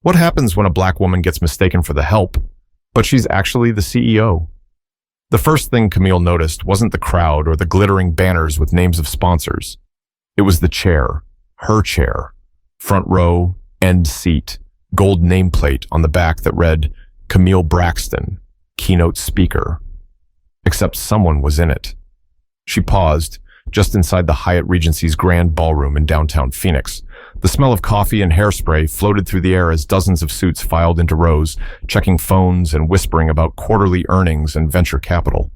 What happens when a black woman gets mistaken for the help, but she's actually the CEO? The first thing Camille noticed wasn't the crowd or the glittering banners with names of sponsors. It was the chair, her chair, front row, end seat, gold nameplate on the back that read, Camille Braxton, keynote speaker. Except someone was in it. She paused, just inside the Hyatt Regency's grand ballroom in downtown Phoenix. The smell of coffee and hairspray floated through the air as dozens of suits filed into rows, checking phones and whispering about quarterly earnings and venture capital.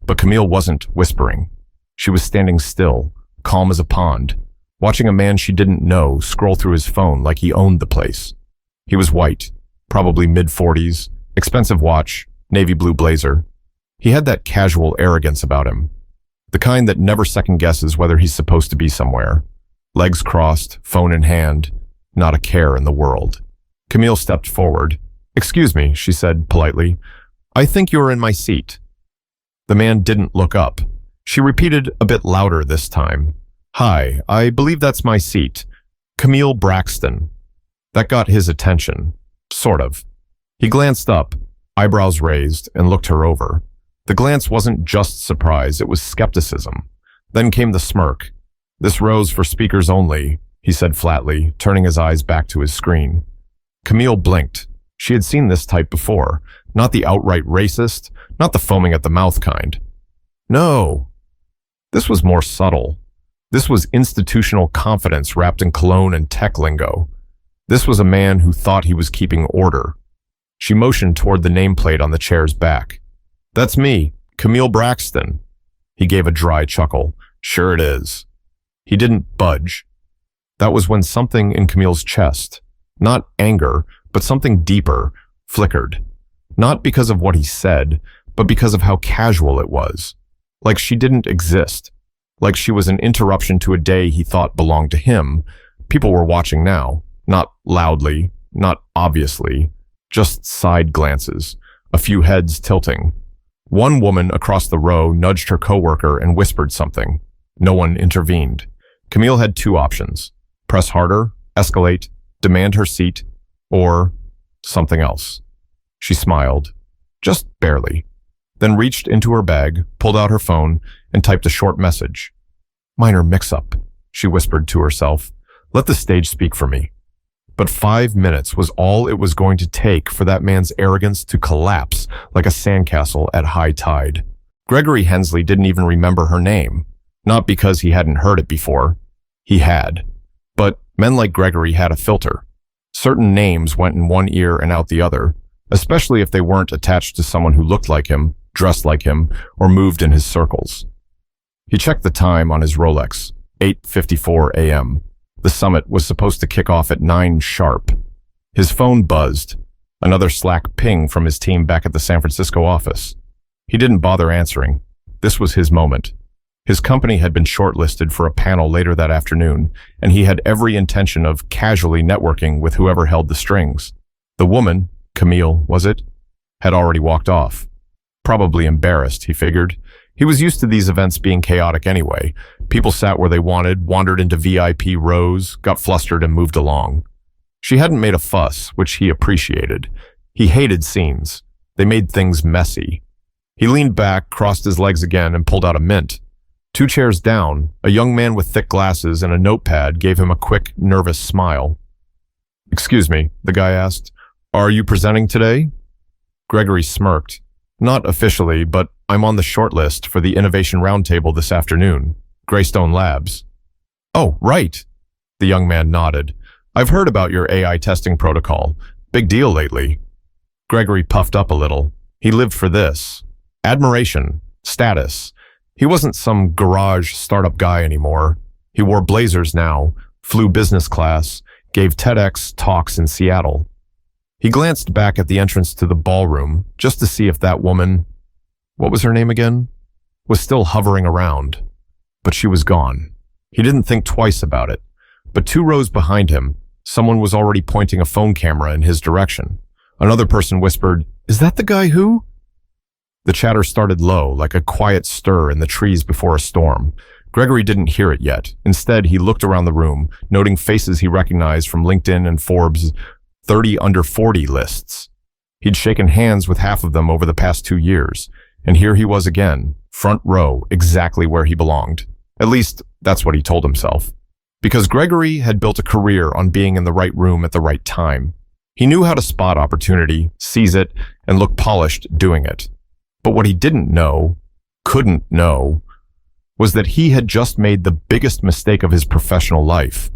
But Camille wasn't whispering. She was standing still, calm as a pond, watching a man she didn't know scroll through his phone like he owned the place. He was white, probably mid-40s, expensive watch, navy blue blazer. He had that casual arrogance about him, the kind that never second-guesses whether he's supposed to be somewhere. Legs crossed, phone in hand, not a care in the world. Camille stepped forward. "Excuse me," she said politely. "I think you're in my seat." The man didn't look up. She repeated a bit louder this time. "Hi, I believe that's my seat. Camille Braxton." That got his attention. Sort of. He glanced up, eyebrows raised, and looked her over. The glance wasn't just surprise, it was skepticism. Then came the smirk. "This row's for speakers only," he said flatly, turning his eyes back to his screen. Camille blinked. She had seen this type before. Not the outright racist, not the foaming at the mouth kind. No. This was more subtle. This was institutional confidence wrapped in cologne and tech lingo. This was a man who thought he was keeping order. She motioned toward the nameplate on the chair's back. "That's me, Camille Braxton." He gave a dry chuckle. "Sure it is." He didn't budge. That was when something in Camille's chest, not anger, but something deeper, flickered. Not because of what he said, but because of how casual it was. Like she didn't exist. Like she was an interruption to a day he thought belonged to him. People were watching now. Not loudly, not obviously, just side glances, a few heads tilting. One woman across the row nudged her coworker and whispered something. No one intervened. Camille had two options: press harder, escalate, demand her seat, or something else. She smiled, just barely, then reached into her bag, pulled out her phone, and typed a short message. "Minor mix-up," she whispered to herself. "Let the stage speak for me." But 5 minutes was all it was going to take for that man's arrogance to collapse like a sandcastle at high tide. Gregory Hensley didn't even remember her name. Not because he hadn't heard it before. He had. But men like Gregory had a filter. Certain names went in one ear and out the other, especially if they weren't attached to someone who looked like him, dressed like him, or moved in his circles. He checked the time on his Rolex, 8:54 a.m. The summit was supposed to kick off at 9 sharp. His phone buzzed, another Slack ping from his team back at the San Francisco office. He didn't bother answering. This was his moment. His company had been shortlisted for a panel later that afternoon, and he had every intention of casually networking with whoever held the strings. The woman, Camille, was it, had already walked off. Probably embarrassed, he figured. He was used to these events being chaotic anyway. People sat where they wanted, wandered into VIP rows, got flustered and moved along. She hadn't made a fuss, which he appreciated. He hated scenes. They made things messy. He leaned back, crossed his legs again, and pulled out a mint. 2 chairs down, a young man with thick glasses and a notepad gave him a quick, nervous smile. "Excuse me," the guy asked. "Are you presenting today?" Gregory smirked. "Not officially, but I'm on the shortlist for the Innovation Roundtable this afternoon. Greystone Labs." "Oh, right." The young man nodded. "I've heard about your AI testing protocol. Big deal lately." Gregory puffed up a little. He lived for this. Admiration. Status. He wasn't some garage startup guy anymore. He wore blazers now, flew business class, gave TEDx talks in Seattle. He glanced back at the entrance to the ballroom just to see if that woman, what was her name again, was still hovering around. But she was gone. He didn't think twice about it. But 2 rows behind him, someone was already pointing a phone camera in his direction. Another person whispered, "Is that the guy who?" The chatter started low, like a quiet stir in the trees before a storm. Gregory didn't hear it yet. Instead, he looked around the room, noting faces he recognized from LinkedIn and Forbes. 30 under 40 lists. He'd shaken hands with half of them over the past 2 years, and here he was again, front row, exactly where he belonged. At least, that's what he told himself. Because Gregory had built a career on being in the right room at the right time. He knew how to spot opportunity, seize it, and look polished doing it. But what he didn't know, couldn't know, was that he had just made the biggest mistake of his professional life,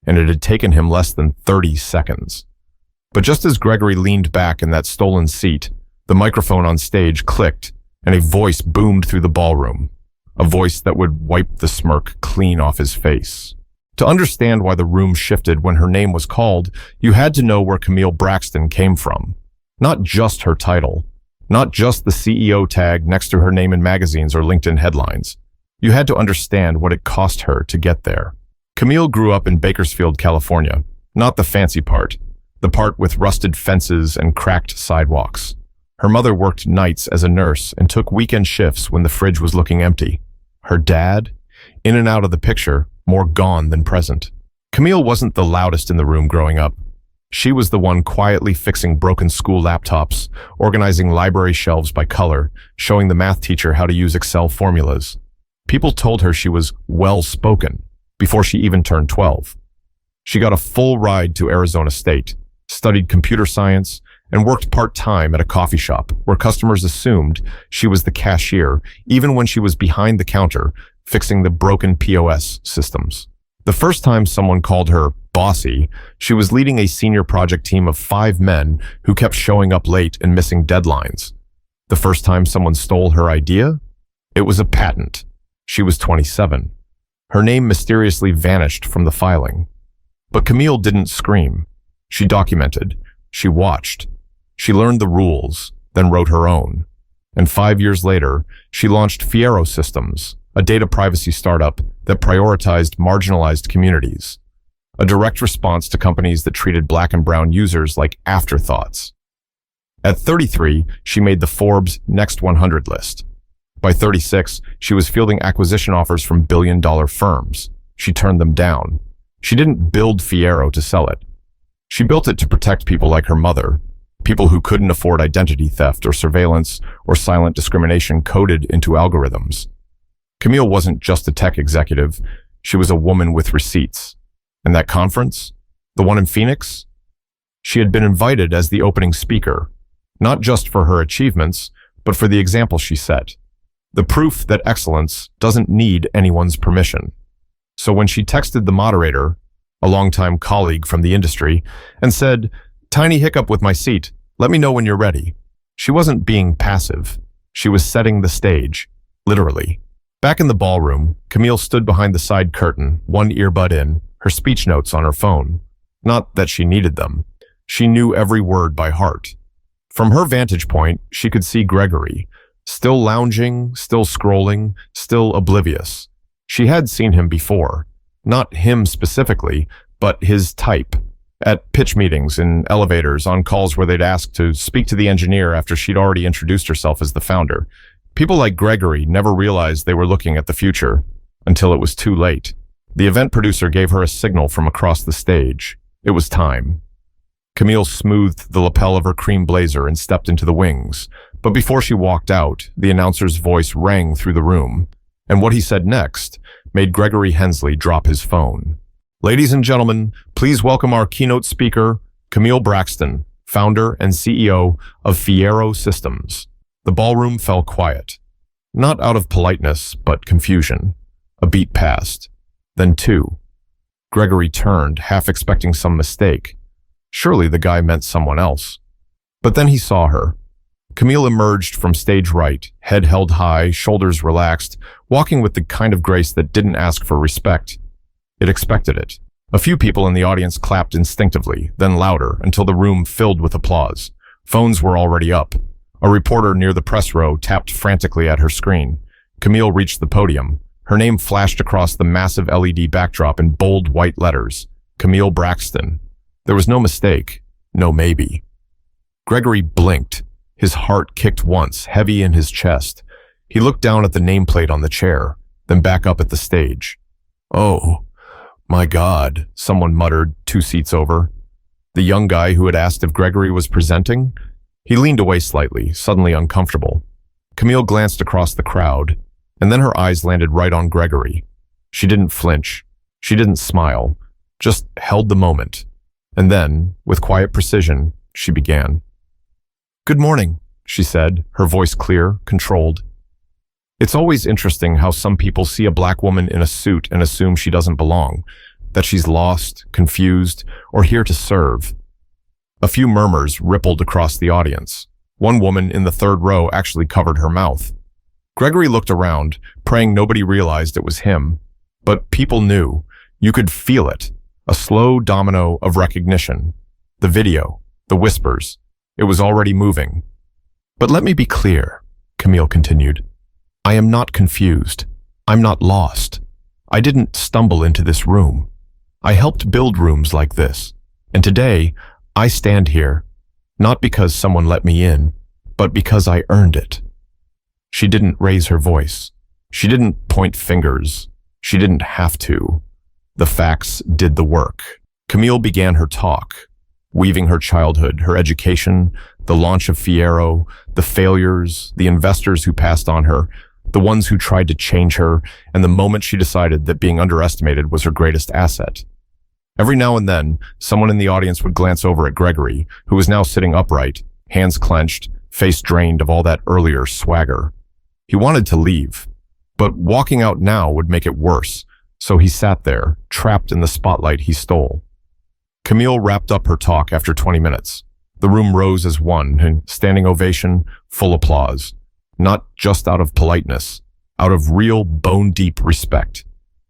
and it had taken him less than 30 seconds. But just as Gregory leaned back in that stolen seat, the microphone on stage clicked, and a voice boomed through the ballroom, a voice that would wipe the smirk clean off his face. To understand why the room shifted when her name was called, you had to know where Camille Braxton came from. Not just her title, not just the CEO tag next to her name in magazines or LinkedIn headlines. You had to understand what it cost her to get there. Camille grew up in Bakersfield, California, not the fancy part, the part with rusted fences and cracked sidewalks. Her mother worked nights as a nurse and took weekend shifts when the fridge was looking empty. Her dad, in and out of the picture, more gone than present. Camille wasn't the loudest in the room growing up. She was the one quietly fixing broken school laptops, organizing library shelves by color, showing the math teacher how to use Excel formulas. People told her she was well-spoken before she even turned 12. She got a full ride to Arizona State, studied computer science, and worked part-time at a coffee shop where customers assumed she was the cashier even when she was behind the counter fixing the broken POS systems. The first time someone called her bossy, she was leading a senior project team of 5 men who kept showing up late and missing deadlines. The first time someone stole her idea, it was a patent. She was 27. Her name mysteriously vanished from the filing. But Camille didn't scream. She documented. She watched. She learned the rules, then wrote her own. And 5 years later, she launched Fiero Systems, a data privacy startup that prioritized marginalized communities, a direct response to companies that treated Black and brown users like afterthoughts. At 33, she made the Forbes Next 100 list. By 36, she was fielding acquisition offers from billion-dollar firms. She turned them down. She didn't build Fiero to sell it. She built it to protect people like her mother, people who couldn't afford identity theft or surveillance or silent discrimination coded into algorithms. Camille wasn't just a tech executive, she was a woman with receipts. And that conference, the one in Phoenix, she had been invited as the opening speaker, not just for her achievements, but for the example she set. The proof that excellence doesn't need anyone's permission. So when she texted the moderator, a longtime colleague from the industry, and said, "Tiny hiccup with my seat, let me know when you're ready," she wasn't being passive. She was setting the stage, literally. Back in the ballroom, Camille stood behind the side curtain, one earbud in, her speech notes on her phone. Not that she needed them. She knew every word by heart. From her vantage point, she could see Gregory, still lounging, still scrolling, still oblivious. She had seen him before. Not him specifically, but his type. At pitch meetings, in elevators, on calls where they'd ask to speak to the engineer after she'd already introduced herself as the founder. People like Gregory never realized they were looking at the future, until it was too late. The event producer gave her a signal from across the stage. It was time. Camille smoothed the lapel of her cream blazer and stepped into the wings. But before she walked out, the announcer's voice rang through the room. And what he said next made Gregory Hensley drop his phone. "Ladies and gentlemen, please welcome our keynote speaker, Camille Braxton, founder and CEO of Fiero Systems." The ballroom fell quiet. Not out of politeness, but confusion. A beat passed. Then 2. Gregory turned, half expecting some mistake. Surely the guy meant someone else. But then he saw her. Camille emerged from stage right, head held high, shoulders relaxed, walking with the kind of grace that didn't ask for respect. It expected it. A few people in the audience clapped instinctively, then louder, until the room filled with applause. Phones were already up. A reporter near the press row tapped frantically at her screen. Camille reached the podium. Her name flashed across the massive LED backdrop in bold white letters. Camille Braxton. There was no mistake, no maybe. Gregory blinked. His heart kicked once, heavy in his chest. He looked down at the nameplate on the chair, then back up at the stage. "Oh, my God," someone muttered 2 seats over. The young guy who had asked if Gregory was presenting? He leaned away slightly, suddenly uncomfortable. Camille glanced across the crowd, and then her eyes landed right on Gregory. She didn't flinch. She didn't smile, just held the moment. And then, with quiet precision, she began. "Good morning," she said, her voice clear, controlled. It's always interesting how some people see a black woman in a suit and assume she doesn't belong, that she's lost, confused, or here to serve. A few murmurs rippled across the audience. One woman in the third row actually covered her mouth. Gregory looked around, praying nobody realized it was him. But people knew. You could feel it. A slow domino of recognition. The video, the whispers. It was already moving. "But let me be clear," Camille continued. "I am not confused. I'm not lost. I didn't stumble into this room. I helped build rooms like this. And today, I stand here, not because someone let me in, but because I earned it." She didn't raise her voice. She didn't point fingers. She didn't have to. The facts did the work. Camille began her talk, weaving her childhood, her education, the launch of Fiero, the failures, the investors who passed on her, the ones who tried to change her, and the moment she decided that being underestimated was her greatest asset. Every now and then, someone in the audience would glance over at Gregory, who was now sitting upright, hands clenched, face drained of all that earlier swagger. He wanted to leave, but walking out now would make it worse, so he sat there, trapped in the spotlight he stole. Camille wrapped up her talk after 20 minutes. The room rose as one, and standing ovation, full applause. Not just out of politeness, out of real bone-deep respect.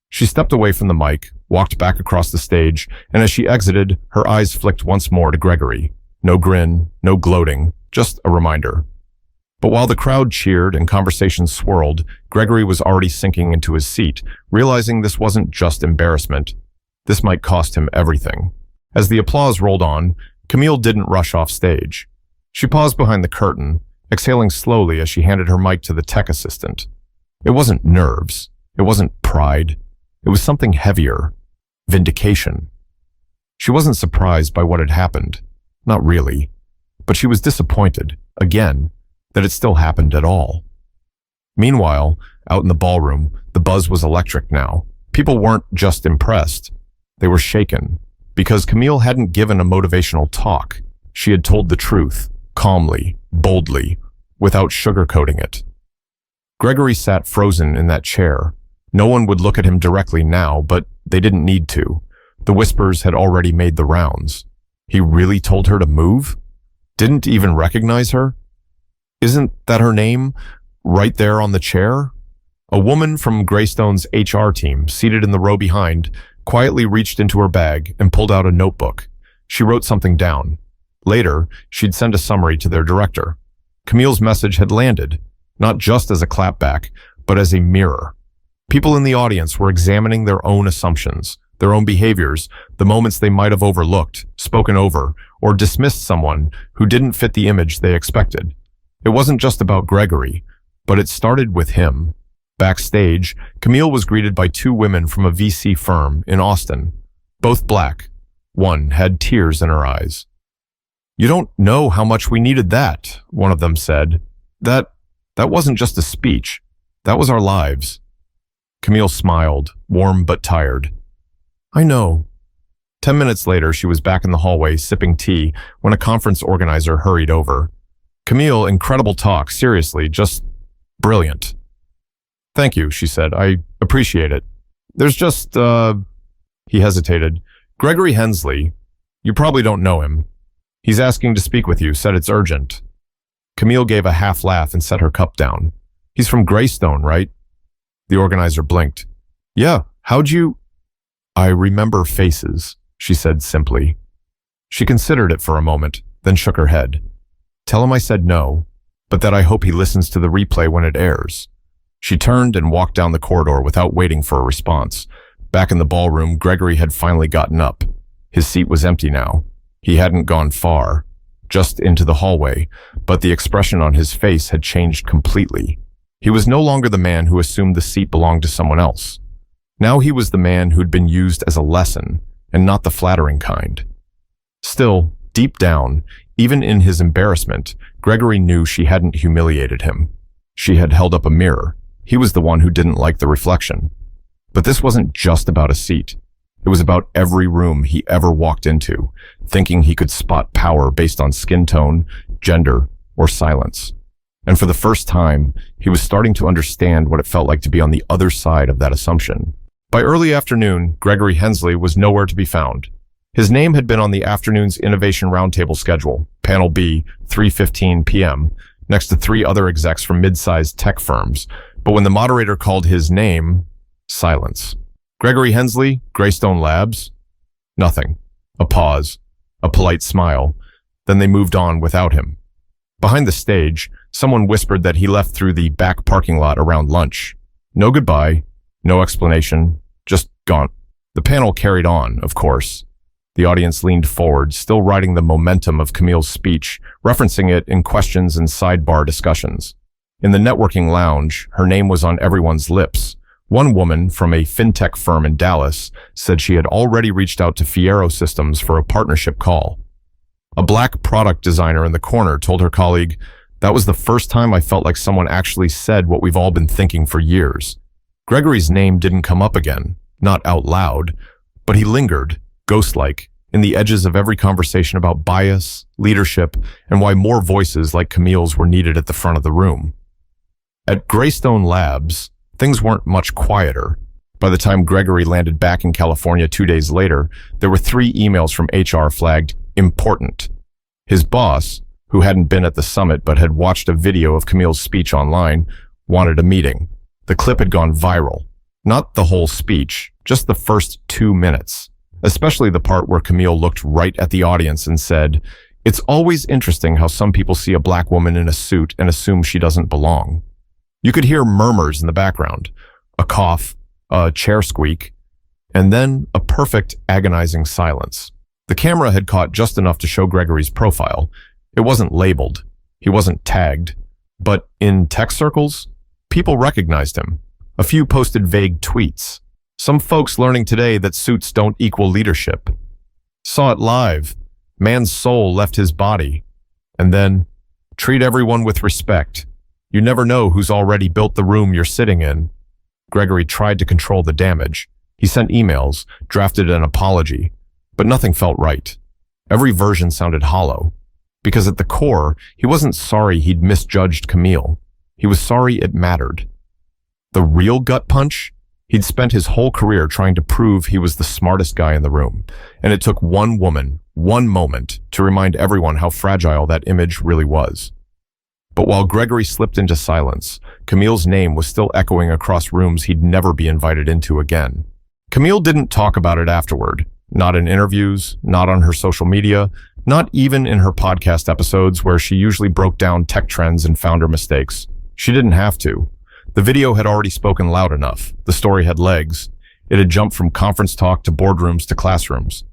She stepped away from the mic, walked back across the stage, and as she exited, her eyes flicked once more to Gregory. No grin, no gloating, just a reminder. But while the crowd cheered and conversations swirled, Gregory was already sinking into his seat, realizing this wasn't just embarrassment. This might cost him everything. As the applause rolled on, Camille didn't rush off stage. She paused behind the curtain, exhaling slowly as she handed her mic to the tech assistant. It wasn't nerves. It wasn't pride. It was something heavier. Vindication. She wasn't surprised by what had happened. Not really. But she was disappointed, again, that it still happened at all. Meanwhile, out in the ballroom, the buzz was electric now. People weren't just impressed. They were shaken. Because Camille hadn't given a motivational talk. She had told the truth, calmly, boldly, without sugarcoating it. Gregory sat frozen in that chair. No one would look at him directly now, but they didn't need to. The whispers had already made the rounds. He really told her to move? Didn't even recognize her? Isn't that her name? Right there on the chair? A woman from Greystone's HR team, seated in the row behind, quietly reached into her bag and pulled out a notebook. She wrote something down. Later, she'd send a summary to their director. Camille's message had landed, not just as a clapback, but as a mirror. People in the audience were examining their own assumptions, their own behaviors, the moments they might have overlooked, spoken over, or dismissed someone who didn't fit the image they expected. It wasn't just about Gregory, but it started with him. Backstage, Camille was greeted by two women from a VC firm in Austin, both black. One had tears in her eyes. "You don't know how much we needed that," one of them said. That wasn't just a speech. That was our lives." Camille smiled, warm but tired. "I know." 10 minutes later, she was back in the hallway sipping tea when a conference organizer hurried over. "Camille, incredible talk, seriously, just brilliant." "Thank you," she said. "I appreciate it. There's just, He hesitated. "Gregory Hensley. You probably don't know him. He's asking to speak with you, said it's urgent." Camille gave a half laugh and set her cup down. "He's from Greystone, right?" The organizer blinked. "Yeah, how'd you—" "I remember faces," she said simply. She considered it for a moment, then shook her head. "Tell him I said no, but that I hope he listens to the replay when it airs." She turned and walked down the corridor without waiting for a response. Back in the ballroom, Gregory had finally gotten up. His seat was empty now. He hadn't gone far, just into the hallway, but the expression on his face had changed completely. He was no longer the man who assumed the seat belonged to someone else. Now he was the man who'd been used as a lesson, and not the flattering kind. Still, deep down, even in his embarrassment, Gregory knew she hadn't humiliated him. She had held up a mirror. He was the one who didn't like the reflection. But this wasn't just about a seat. It was about every room he ever walked into, thinking he could spot power based on skin tone, gender, or silence. And for the first time, he was starting to understand what it felt like to be on the other side of that assumption. By early afternoon, Gregory Hensley was nowhere to be found. His name had been on the afternoon's Innovation Roundtable schedule, Panel B, 3:15 p.m., next to 3 other execs from mid-sized tech firms. But when the moderator called his name, silence. Gregory Hensley, Greystone Labs? Nothing. A pause. A polite smile. Then they moved on without him. Behind the stage, someone whispered that he left through the back parking lot around lunch. No goodbye, no explanation, just gone. The panel carried on, of course. The audience leaned forward, still riding the momentum of Camille's speech, referencing it in questions and sidebar discussions. In the networking lounge, her name was on everyone's lips. One woman from a fintech firm in Dallas said she had already reached out to Fiero Systems for a partnership call. A black product designer in the corner told her colleague, "That was the first time I felt like someone actually said what we've all been thinking for years." Gregory's name didn't come up again, not out loud, but he lingered, ghost-like, in the edges of every conversation about bias, leadership, and why more voices like Camille's were needed at the front of the room. At Greystone Labs, things weren't much quieter. By the time Gregory landed back in California 2 days later, there were 3 emails from HR flagged important. His boss, who hadn't been at the summit but had watched a video of Camille's speech online, wanted a meeting. The clip had gone viral. Not the whole speech, just the first 2 minutes. Especially the part where Camille looked right at the audience and said, "It's always interesting how some people see a black woman in a suit and assume she doesn't belong." You could hear murmurs in the background, a cough, a chair squeak, and then a perfect, agonizing silence. The camera had caught just enough to show Gregory's profile. It wasn't labeled. He wasn't tagged. But in tech circles, people recognized him. A few posted vague tweets. Some folks learning today that suits don't equal leadership. Saw it live. Man's soul left his body. And then, treat everyone with respect. You never know who's already built the room you're sitting in. Gregory tried to control the damage. He sent emails, drafted an apology, but nothing felt right. Every version sounded hollow. Because at the core, he wasn't sorry he'd misjudged Camille. He was sorry it mattered. The real gut punch? He'd spent his whole career trying to prove he was the smartest guy in the room, and it took one woman, one moment, to remind everyone how fragile that image really was. But while Gregory slipped into silence, Camille's name was still echoing across rooms he'd never be invited into again. Camille didn't talk about it afterward, not in interviews, not on her social media, not even in her podcast episodes where she usually broke down tech trends and founder mistakes. She didn't have to. The video had already spoken loud enough. The story had legs. It had jumped from conference talk to boardrooms to classrooms.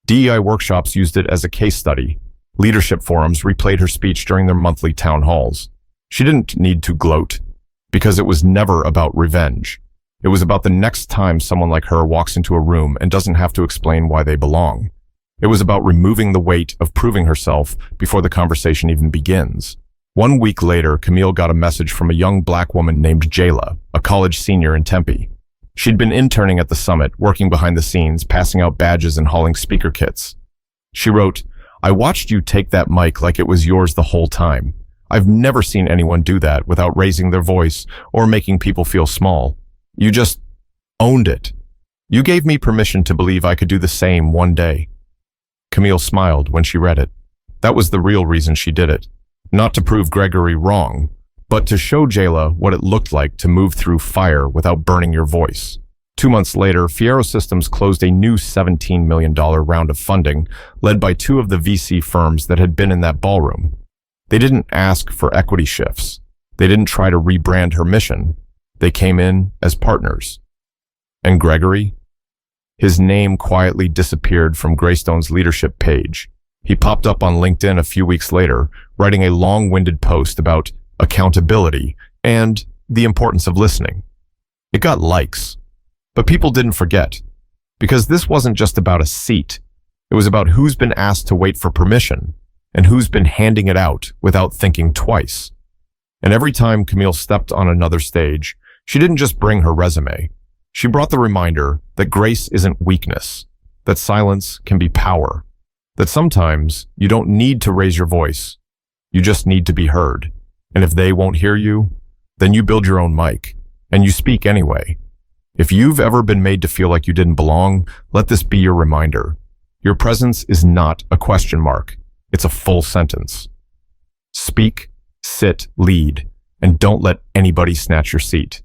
DEI workshops used it as a case study. Leadership forums replayed her speech during their monthly town halls. She didn't need to gloat, because it was never about revenge. It was about the next time someone like her walks into a room and doesn't have to explain why they belong. It was about removing the weight of proving herself before the conversation even begins. 1 week later, Camille got a message from a young black woman named Jayla, a college senior in Tempe. She'd been interning at the summit, working behind the scenes, passing out badges and hauling speaker kits. She wrote, "I watched you take that mic like it was yours the whole time. I've never seen anyone do that without raising their voice or making people feel small. You just owned it. You gave me permission to believe I could do the same one day." Camille smiled when she read it. That was the real reason she did it. Not to prove Gregory wrong, but to show Jayla what it looked like to move through fire without burning your voice. 2 months later, Fiero Systems closed a new $17 million round of funding, led by 2 of the VC firms that had been in that ballroom. They didn't ask for equity shifts. They didn't try to rebrand her mission. They came in as partners. And Gregory? His name quietly disappeared from Greystone's leadership page. He popped up on LinkedIn a few weeks later, writing a long-winded post about accountability and the importance of listening. It got likes. But people didn't forget, because this wasn't just about a seat. It was about who's been asked to wait for permission and who's been handing it out without thinking twice. And every time Camille stepped on another stage, she didn't just bring her resume. She brought the reminder that grace isn't weakness, that silence can be power, that sometimes you don't need to raise your voice. You just need to be heard. And if they won't hear you, then you build your own mic, and you speak anyway. If you've ever been made to feel like you didn't belong, let this be your reminder. Your presence is not a question mark. It's a full sentence. Speak, sit, lead, and don't let anybody snatch your seat.